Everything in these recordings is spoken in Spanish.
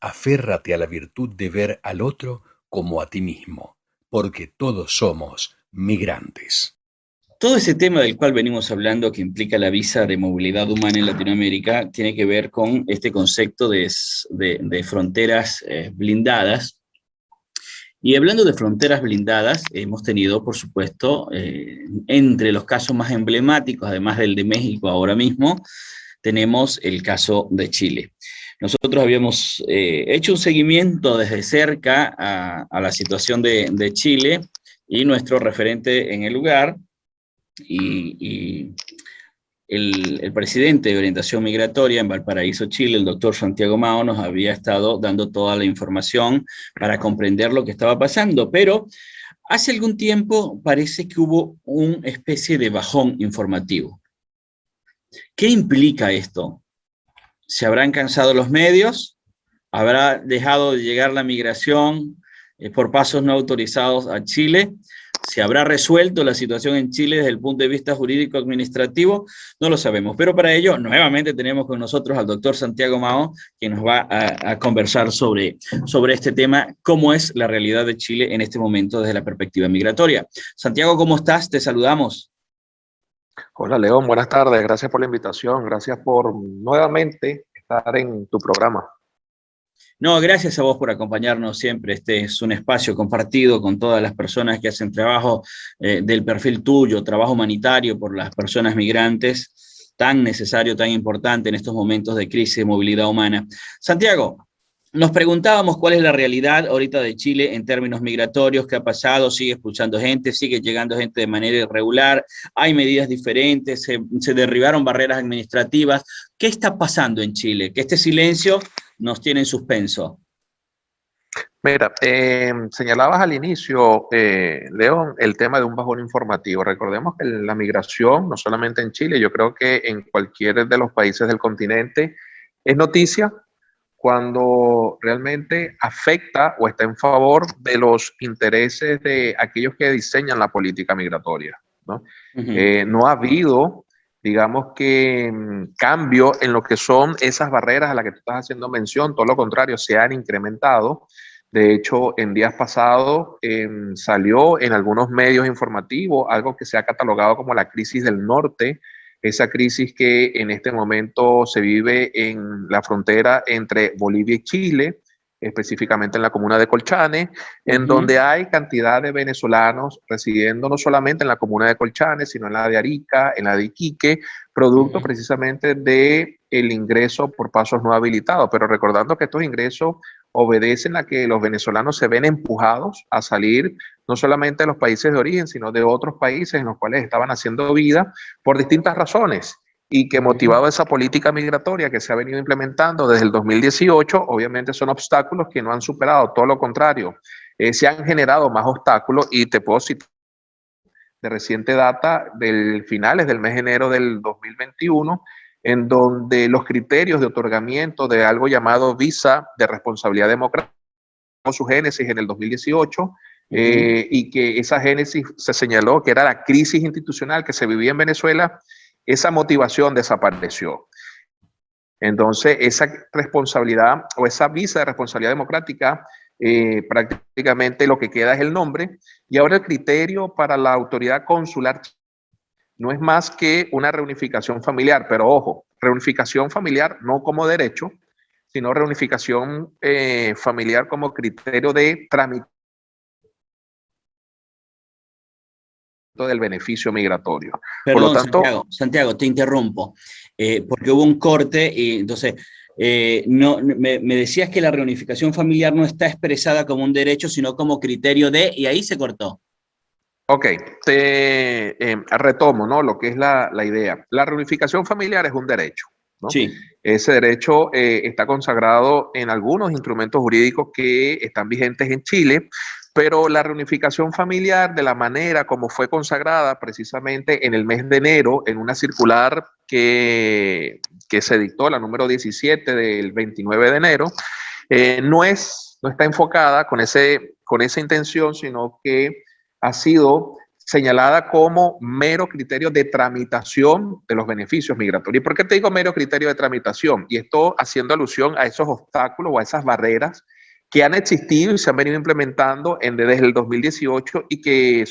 aférrate a la virtud de ver al otro como a ti mismo, porque todos somos migrantes. Todo ese tema del cual venimos hablando, que implica la visa de movilidad humana en Latinoamérica, tiene que ver con este concepto de fronteras blindadas. Y hablando de fronteras blindadas, hemos tenido, por supuesto, entre los casos más emblemáticos, además del de México ahora mismo, tenemos el caso de Chile. Nosotros habíamos hecho un seguimiento desde cerca a la situación de Chile y nuestro referente en el lugar, y el presidente de orientación migratoria en Valparaíso, Chile, el doctor Santiago Mao, nos había estado dando toda la información para comprender lo que estaba pasando, pero hace algún tiempo parece que hubo una especie de bajón informativo. ¿Qué implica esto? ¿Se habrán cansado los medios? ¿Habrá dejado de llegar la migración por pasos no autorizados a Chile? ¿Se habrá resuelto la situación en Chile desde el punto de vista jurídico-administrativo? No lo sabemos, pero para ello nuevamente tenemos con nosotros al doctor Santiago Mao, que nos va a conversar sobre este tema, cómo es la realidad de Chile en este momento desde la perspectiva migratoria. Santiago, ¿cómo estás? Te saludamos. Hola León, buenas tardes, gracias por la invitación, gracias por nuevamente estar en tu programa. No, gracias a vos por acompañarnos siempre. Este es un espacio compartido con todas las personas que hacen trabajo del perfil tuyo, trabajo humanitario por las personas migrantes, tan necesario, tan importante en estos momentos de crisis de movilidad humana. Santiago, nos preguntábamos cuál es la realidad ahorita de Chile en términos migratorios, qué ha pasado, sigue expulsando gente, sigue llegando gente de manera irregular, hay medidas diferentes, se derribaron barreras administrativas. ¿Qué está pasando en Chile? Que este silencio nos tiene en suspenso. Mira, señalabas al inicio, León, el tema de un bajón informativo. Recordemos que la migración, no solamente en Chile, yo creo que en cualquier de los países del continente, es noticia cuando realmente afecta o está en favor de los intereses de aquellos que diseñan la política migratoria, ¿no? No ha habido, digamos que, cambio en lo que son esas barreras a las que tú estás haciendo mención, todo lo contrario, se han incrementado. De hecho, en días pasados salió en algunos medios informativos algo que se ha catalogado como la crisis del norte, esa crisis que en este momento se vive en la frontera entre Bolivia y Chile, específicamente en la comuna de Colchane, en donde hay cantidad de venezolanos residiendo no solamente en la comuna de Colchane, sino en la de Arica, en la de Iquique, producto precisamente de el ingreso por pasos no habilitados, pero recordando que estos ingresos obedecen a que los venezolanos se ven empujados a salir no solamente de los países de origen, sino de otros países en los cuales estaban haciendo vida por distintas razones, y que motivado esa política migratoria que se ha venido implementando desde el 2018, obviamente son obstáculos que no han superado, todo lo contrario, se han generado más obstáculos, y te puedo citar de reciente data del finales del mes de enero del 2021, en donde los criterios de otorgamiento de algo llamado visa de responsabilidad democrática, su génesis en el 2018, y que esa génesis se señaló que era la crisis institucional que se vivía en Venezuela, esa motivación desapareció. Entonces, esa responsabilidad o esa visa de responsabilidad democrática, prácticamente lo que queda es el nombre, y ahora el criterio para la autoridad consular no es más que una reunificación familiar, pero ojo, reunificación familiar no como derecho, sino reunificación familiar como criterio de trámite del beneficio migratorio. Por lo Perdón, tanto, Santiago, te interrumpo, porque hubo un corte y entonces no, me decías que la reunificación familiar no está expresada como un derecho, sino como criterio de, y ahí se cortó. ok, te retomo, ¿no? Lo que es la idea. La reunificación familiar es un derecho, ¿no? Sí. Ese derecho está consagrado en algunos instrumentos jurídicos que están vigentes en Chile, pero la reunificación familiar, de la manera como fue consagrada precisamente en el mes de enero, en una circular que se dictó, la número 17 del 29 de enero, no está enfocada con esa intención, sino que ha sido señalada como mero criterio de tramitación de los beneficios migratorios. ¿Y por qué te digo mero criterio de tramitación? Y esto haciendo alusión a esos obstáculos o a esas barreras que han existido y se han venido implementando desde el 2018 y que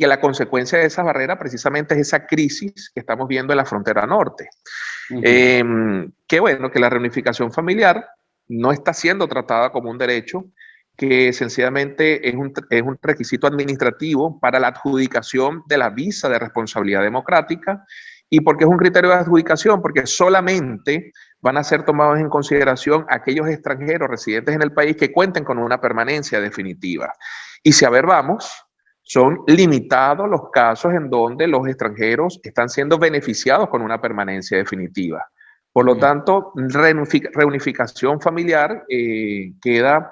la consecuencia de esas barreras precisamente es esa crisis que estamos viendo en la frontera norte. Qué bueno que la reunificación familiar no está siendo tratada como un derecho, que sencillamente es un requisito administrativo para la adjudicación de la visa de responsabilidad democrática. ¿Y por qué es un criterio de adjudicación? Porque solamente van a ser tomados en consideración aquellos extranjeros residentes en el país que cuenten con una permanencia definitiva. Y si a ver vamos, son limitados los casos en donde los extranjeros están siendo beneficiados con una permanencia definitiva. Por lo tanto, reunificación familiar queda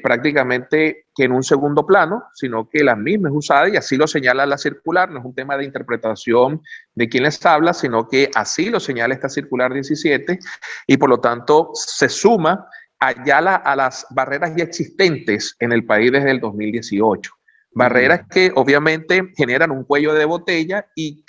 prácticamente que en un segundo plano, sino que la misma es usada y así lo señala la circular. No es un tema de interpretación de quien les habla, sino que así lo señala esta circular 17 y por lo tanto se suma allá a las barreras ya existentes en el país desde el 2018. Barreras que obviamente generan un cuello de botella y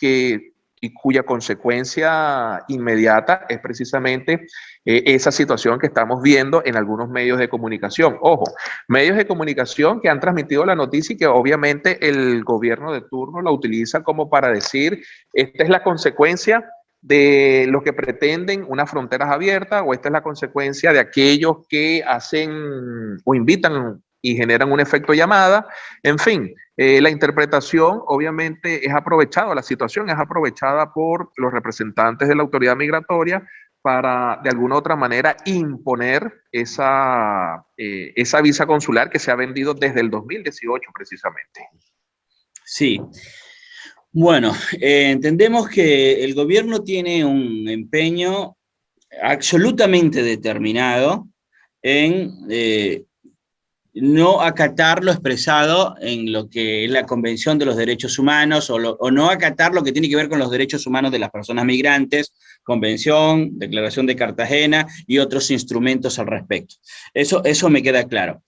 cuya consecuencia inmediata es precisamente esa situación que estamos viendo en algunos medios de comunicación. Ojo, medios de comunicación que han transmitido la noticia y que obviamente el gobierno de turno la utiliza como para decir, esta es la consecuencia de lo que pretenden unas fronteras abiertas, o esta es la consecuencia de aquellos que hacen o invitan y generan un efecto llamada. En fin, la interpretación obviamente es aprovechada, la situación es aprovechada por los representantes de la autoridad migratoria para de alguna u otra manera imponer esa visa consular que se ha vendido desde el 2018 precisamente. Sí. Bueno, entendemos que el gobierno tiene un empeño absolutamente determinado en no acatar lo expresado en lo que es la Convención de los Derechos Humanos o no acatar lo que tiene que ver con los derechos humanos de las personas migrantes, Convención, Declaración de Cartagena y otros instrumentos al respecto. Eso me queda claro.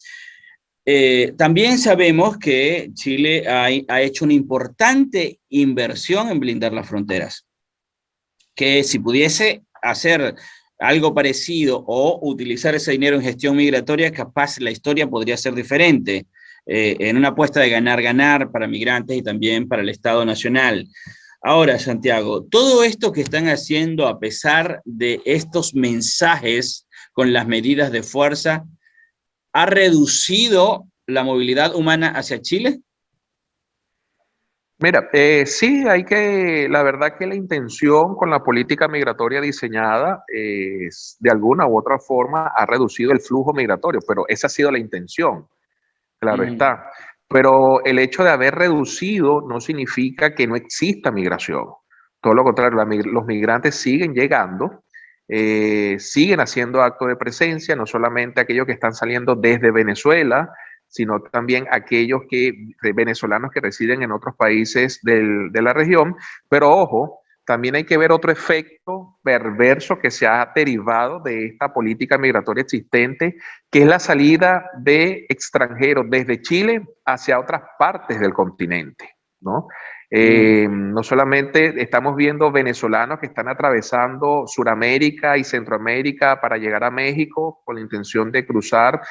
También sabemos que Chile ha hecho una importante inversión en blindar las fronteras, que si pudiese hacer algo parecido o utilizar ese dinero en gestión migratoria, capaz la historia podría ser diferente, en una apuesta de ganar-ganar para migrantes y también para el Estado Nacional. Ahora, Santiago, todo esto que están haciendo a pesar de estos mensajes con las medidas de fuerza, ¿ha reducido la movilidad humana hacia Chile? Mira, sí, la verdad que la intención con la política migratoria diseñada es, de alguna u otra forma ha reducido el flujo migratorio, pero esa ha sido la intención, claro está. Pero el hecho de haber reducido no significa que no exista migración. Todo lo contrario, los migrantes siguen llegando, siguen haciendo acto de presencia, no solamente aquellos que están saliendo desde Venezuela, sino también aquellos venezolanos que residen en otros países de la región. Pero ojo, también hay que ver otro efecto perverso que se ha derivado de esta política migratoria existente, que es la salida de extranjeros desde Chile hacia otras partes del continente, ¿no? No solamente estamos viendo venezolanos que están atravesando Suramérica y Centroamérica para llegar a México con la intención de cruzar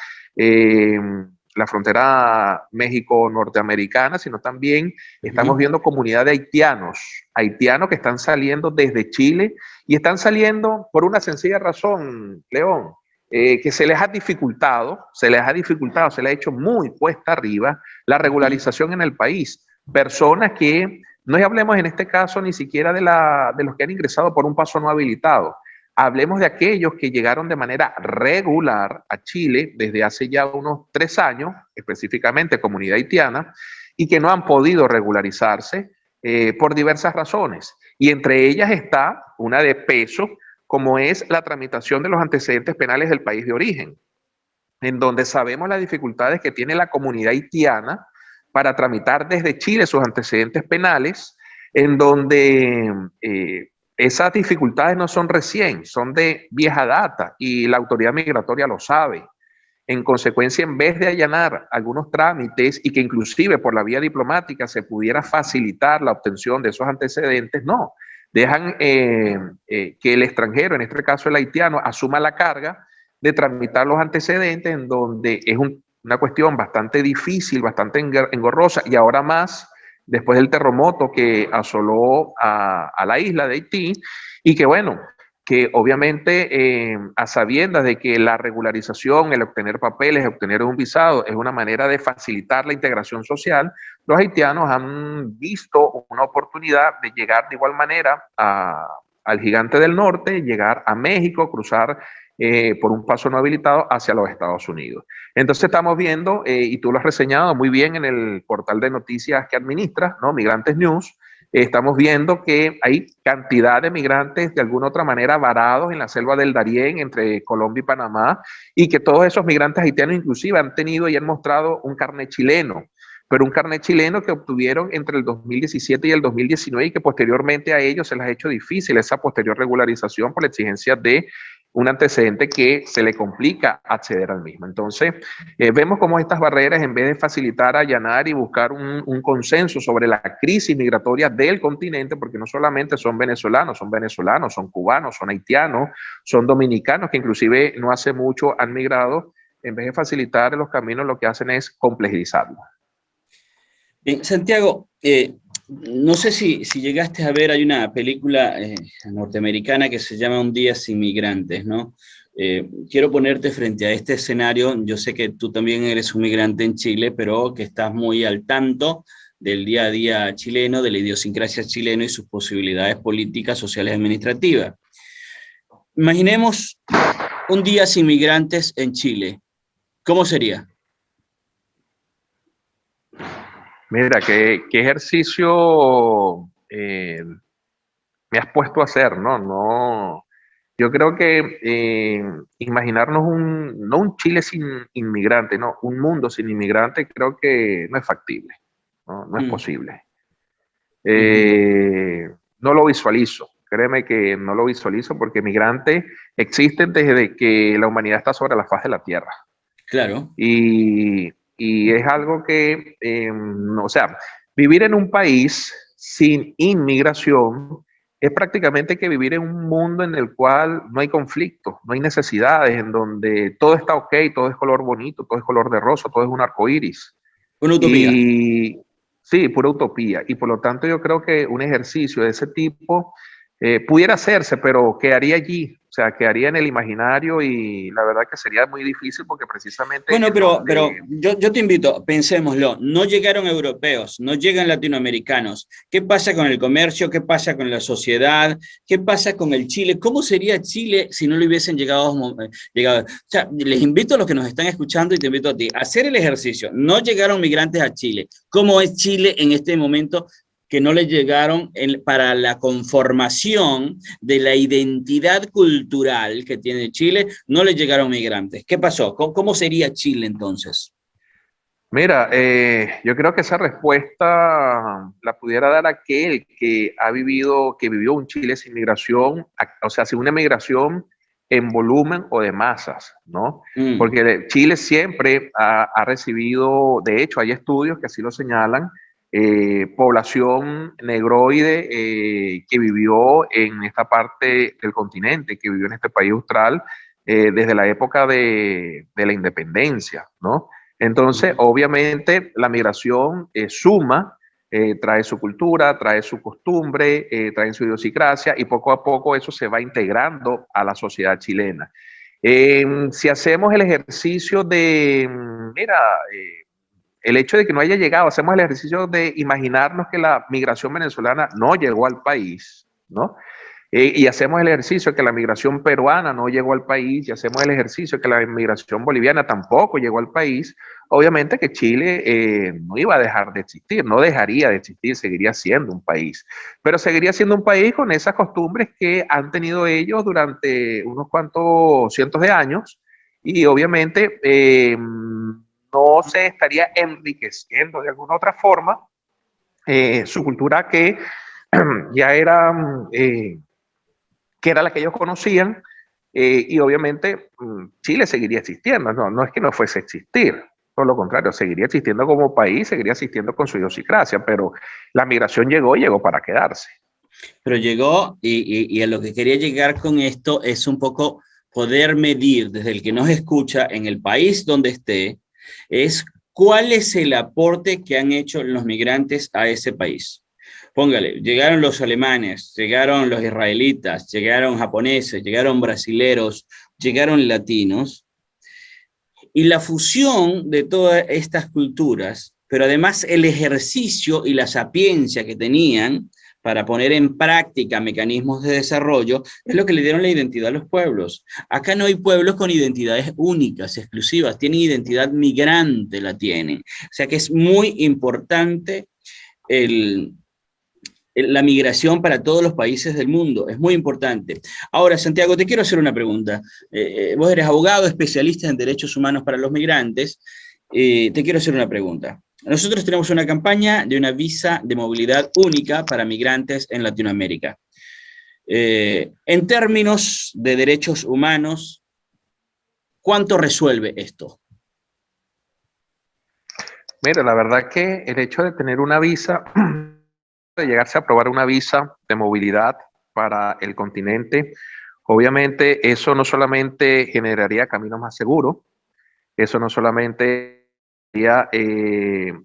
la frontera México-norteamericana, sino también estamos viendo comunidad de haitianos que están saliendo desde Chile y están saliendo por una sencilla razón, León, que se les ha dificultado, se les ha hecho muy cuesta arriba la regularización en el país. Personas que, no hablemos en este caso ni siquiera de los que han ingresado por un paso no habilitado, hablemos de aquellos que llegaron de manera regular a Chile desde hace ya unos 3 años, específicamente comunidad haitiana, y que no han podido regularizarse por diversas razones. Y entre ellas está una de peso, como es la tramitación de los antecedentes penales del país de origen, en donde sabemos las dificultades que tiene la comunidad haitiana para tramitar desde Chile sus antecedentes penales, en donde esas dificultades no son recién, son de vieja data y la autoridad migratoria lo sabe. En consecuencia, en vez de allanar algunos trámites y que inclusive por la vía diplomática se pudiera facilitar la obtención de esos antecedentes, no. Dejan que el extranjero, en este caso el haitiano, asuma la carga de tramitar los antecedentes, en donde es una cuestión bastante difícil, bastante engorrosa, y ahora más después del terremoto que asoló a la isla de Haití, y que bueno, que obviamente a sabiendas de que la regularización, el obtener papeles, obtener un visado es una manera de facilitar la integración social, los haitianos han visto una oportunidad de llegar de igual manera al gigante del norte, llegar a México, cruzar por un paso no habilitado hacia los Estados Unidos. Entonces estamos viendo, y tú lo has reseñado muy bien en el portal de noticias que administras, ¿no? Migrantes News, estamos viendo que hay cantidad de migrantes de alguna otra manera varados en la selva del Darién entre Colombia y Panamá, y que todos esos migrantes haitianos inclusive han tenido y han mostrado un carnet chileno, pero un carnet chileno que obtuvieron entre el 2017 y el 2019 y que posteriormente a ellos se les ha hecho difícil esa posterior regularización por la exigencia de un antecedente que se le complica acceder al mismo. Entonces, vemos cómo estas barreras, en vez de facilitar, allanar y buscar un consenso sobre la crisis migratoria del continente, porque no solamente son venezolanos, son cubanos, son haitianos, son dominicanos, que inclusive no hace mucho han migrado, en vez de facilitar los caminos, lo que hacen es complejizarlos. Bien, Santiago, no sé si llegaste a ver, hay una película norteamericana que se llama Un día sin migrantes, ¿no? Quiero ponerte frente a este escenario. Yo sé que tú también eres un migrante en Chile, pero que estás muy al tanto del día a día chileno, de la idiosincrasia chilena y sus posibilidades políticas, sociales y administrativas. Imaginemos un día sin migrantes en Chile. ¿Cómo sería? Mira, ¿qué ejercicio me has puesto a hacer? No, yo creo que imaginarnos no un Chile sin inmigrante, no, un mundo sin inmigrante, creo que no es factible, no es posible. No lo visualizo, créeme que no lo visualizo, porque migrantes existen desde que la humanidad está sobre la faz de la Tierra. Claro. Y es algo que, o sea, vivir en un país sin inmigración es prácticamente que vivir en un mundo en el cual no hay conflictos, no hay necesidades, en donde todo está ok, todo es color bonito, todo es color de rosa, todo es un arco iris. Una utopía. Y sí, pura utopía. Y por lo tanto yo creo que un ejercicio de ese tipo pudiera hacerse, pero quedaría allí, o sea, quedaría en el imaginario, y la verdad que sería muy difícil, porque precisamente... Bueno, pero yo te invito, pensémoslo, no llegaron europeos, no llegan latinoamericanos. ¿Qué pasa con el comercio? ¿Qué pasa con la sociedad? ¿Qué pasa con el Chile? ¿Cómo sería Chile si no le hubiesen llegado? O sea, les invito a los que nos están escuchando, y te invito a ti, a hacer el ejercicio. No llegaron migrantes a Chile. ¿Cómo es Chile en este momento que no le llegaron para la conformación de la identidad cultural que tiene Chile? No le llegaron migrantes. ¿Qué pasó? ¿Cómo sería Chile entonces? Mira, yo creo que esa respuesta la pudiera dar aquel que vivió un Chile sin migración, o sea, sin una migración en volumen o de masas, ¿no? Porque Chile siempre ha recibido, de hecho, hay estudios que así lo señalan, población negroide que vivió en esta parte del continente, que vivió en este país austral desde la época de la independencia, ¿no? Entonces, obviamente, la migración suma, trae su cultura, trae su costumbre, trae su idiosincrasia, y poco a poco eso se va integrando a la sociedad chilena. Si hacemos el ejercicio de, mira, el hecho de que no haya llegado, hacemos el ejercicio de imaginarnos que la migración venezolana no llegó al país, ¿no? Y hacemos el ejercicio de que la migración peruana no llegó al país, y hacemos el ejercicio de que la migración boliviana tampoco llegó al país. Obviamente que Chile no iba a dejar de existir, no dejaría de existir, seguiría siendo un país, pero seguiría siendo un país con esas costumbres que han tenido ellos durante unos cuantos cientos de años, y obviamente no se estaría enriqueciendo de alguna otra forma su cultura, que ya era, que era la que ellos conocían, y obviamente Chile seguiría existiendo, no es que no fuese a existir, por lo contrario, seguiría existiendo como país, seguiría existiendo con su idiosincrasia, pero la migración llegó para quedarse. Pero llegó y a lo que quería llegar con esto es un poco poder medir desde el que nos escucha en el país donde esté, es cuál es el aporte que han hecho los migrantes a ese país. Póngale, llegaron los alemanes, llegaron los israelitas, llegaron japoneses, llegaron brasileros, llegaron latinos, y la fusión de todas estas culturas, pero además el ejercicio y la sapiencia que tenían para poner en práctica mecanismos de desarrollo, es lo que le dieron la identidad a los pueblos. Acá no hay pueblos con identidades únicas, exclusivas, tienen identidad migrante, la tienen. O sea que es muy importante la migración para todos los países del mundo, es muy importante. Ahora, Santiago, te quiero hacer una pregunta. Vos eres abogado, especialista en derechos humanos para los migrantes. Te quiero hacer una pregunta. Nosotros tenemos una campaña de una visa de movilidad única para migrantes en Latinoamérica. En términos de derechos humanos, ¿cuánto resuelve esto? Mira, la verdad que el hecho de tener una visa, de llegarse a aprobar una visa de movilidad para el continente, obviamente eso no solamente generaría caminos más seguros, eso no solamente sería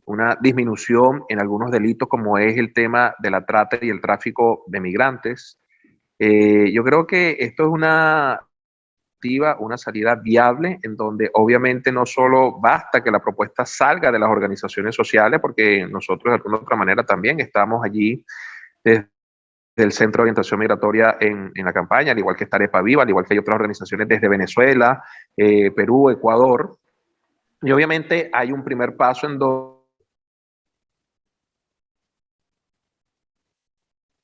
una disminución en algunos delitos como es el tema de la trata y el tráfico de migrantes. Yo creo que esto es una salida viable en donde obviamente no solo basta que la propuesta salga de las organizaciones sociales, porque nosotros de alguna otra manera también estamos allí desde el Centro de Orientación Migratoria en la campaña, al igual que está Arepa Viva, al igual que hay otras organizaciones desde Venezuela, Perú, Ecuador. Y obviamente hay un primer paso en donde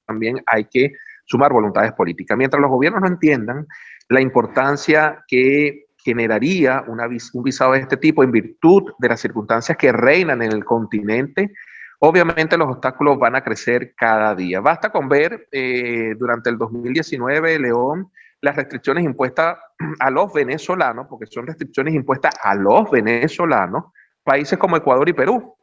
también hay que sumar voluntades políticas. Mientras los gobiernos no entiendan la importancia que generaría un visado de este tipo en virtud de las circunstancias que reinan en el continente, obviamente los obstáculos van a crecer cada día. Basta con ver durante el 2019, León, las restricciones impuestas a los venezolanos, porque son restricciones impuestas a los venezolanos, países como Ecuador y Perú,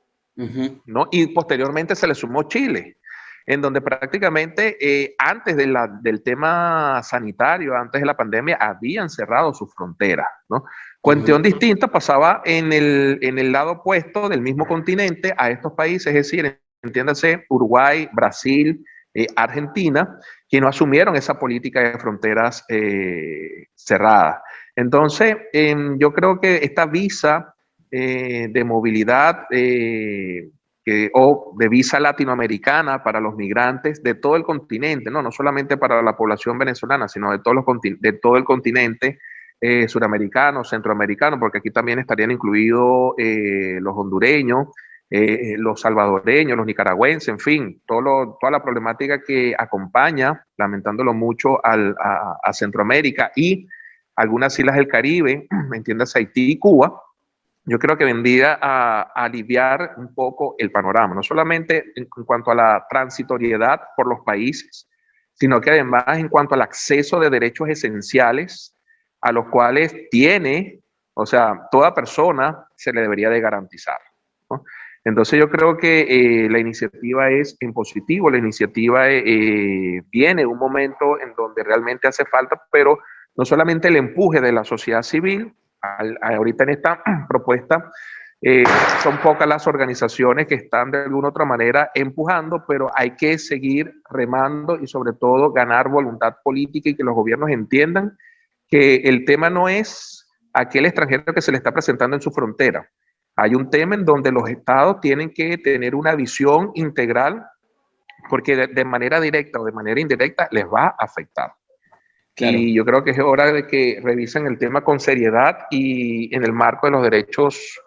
¿no? Y posteriormente se le sumó Chile, en donde prácticamente antes del tema sanitario, antes de la pandemia, habían cerrado sus fronteras, ¿no? Cuestión distinta pasaba en el lado opuesto del mismo continente a estos países, es decir, entiéndase, Uruguay, Brasil, Argentina, que no asumieron esa política de fronteras cerradas. Entonces, yo creo que esta visa de movilidad o de visa latinoamericana para los migrantes de todo el continente, no solamente para la población venezolana, sino de todo el continente suramericano, centroamericano, porque aquí también estarían incluidos los hondureños, los salvadoreños, los nicaragüenses, en fin, toda la problemática que acompaña, lamentándolo mucho, a Centroamérica y algunas islas del Caribe, entiendas Haití y Cuba. Yo creo que vendría a aliviar un poco el panorama, no solamente en cuanto a la transitoriedad por los países, sino que además en cuanto al acceso de derechos esenciales a los cuales toda persona se le debería de garantizar, ¿no? Entonces yo creo que la iniciativa es en positivo, la iniciativa viene en un momento en donde realmente hace falta, pero no solamente el empuje de la sociedad civil. Ahorita en esta propuesta son pocas las organizaciones que están de alguna otra manera empujando, pero hay que seguir remando y sobre todo ganar voluntad política y que los gobiernos entiendan que el tema no es aquel extranjero que se le está presentando en su frontera. Hay un tema en donde los estados tienen que tener una visión integral porque de manera directa o de manera indirecta les va a afectar. Claro. Y yo creo que es hora de que revisen el tema con seriedad y en el marco de los derechos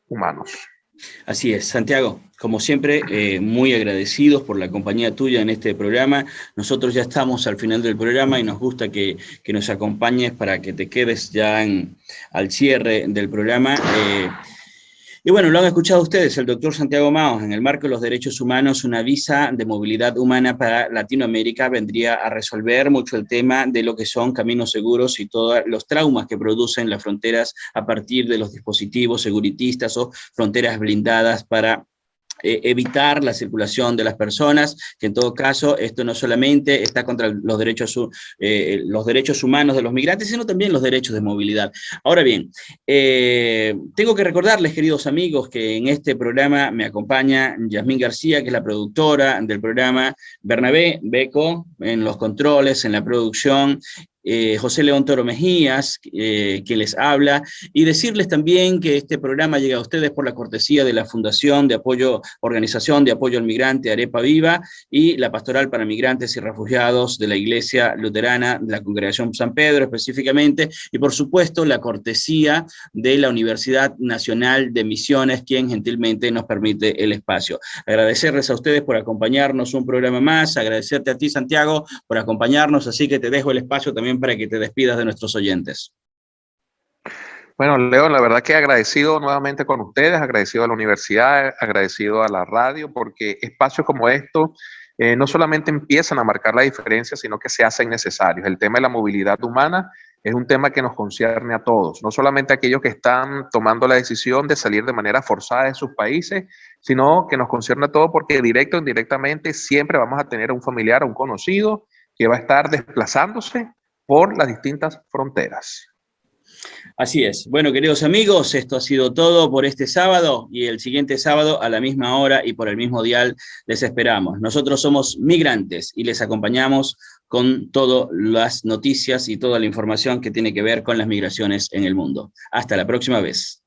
humanos. Así es, Santiago, como siempre, muy agradecidos por la compañía tuya en este programa. Nosotros ya estamos al final del programa y nos gusta que nos acompañes para que te quedes ya al cierre del programa. Y bueno, lo han escuchado ustedes, el doctor Santiago Maos, en el marco de los derechos humanos, una visa de movilidad humana para Latinoamérica vendría a resolver mucho el tema de lo que son caminos seguros y todos los traumas que producen las fronteras a partir de los dispositivos seguritistas o fronteras blindadas para evitar la circulación de las personas, que en todo caso esto no solamente está contra los derechos humanos de los migrantes, sino también los derechos de movilidad. Ahora bien, tengo que recordarles, queridos amigos, que en este programa me acompaña Yasmín García, que es la productora del programa, Bernabé Beco en los controles, en la producción, José León Toro Mejías, que les habla, y decirles también que este programa llega a ustedes por la cortesía de la Fundación de Apoyo, Organización de Apoyo al Migrante Arepa Viva, y la Pastoral para Migrantes y Refugiados de la Iglesia Luterana de la Congregación San Pedro específicamente, y por supuesto la cortesía de la Universidad Nacional de Misiones, quien gentilmente nos permite el espacio. Agradecerles a ustedes por acompañarnos un programa más, agradecerte a ti, Santiago, por acompañarnos, así que te dejo el espacio también para que te despidas de nuestros oyentes. Bueno, León, la verdad que agradecido nuevamente con ustedes, agradecido a la universidad, agradecido a la radio, porque espacios como estos no solamente empiezan a marcar la diferencia, sino que se hacen necesarios. El tema de la movilidad humana es un tema que nos concierne a todos, no solamente a aquellos que están tomando la decisión de salir de manera forzada de sus países, sino que nos concierne a todos porque directo o indirectamente siempre vamos a tener a un familiar o un conocido que va a estar desplazándose por las distintas fronteras. Así es. Bueno, queridos amigos, esto ha sido todo por este sábado, y el siguiente sábado a la misma hora y por el mismo dial les esperamos. Nosotros somos migrantes y les acompañamos con todas las noticias y toda la información que tiene que ver con las migraciones en el mundo. Hasta la próxima vez.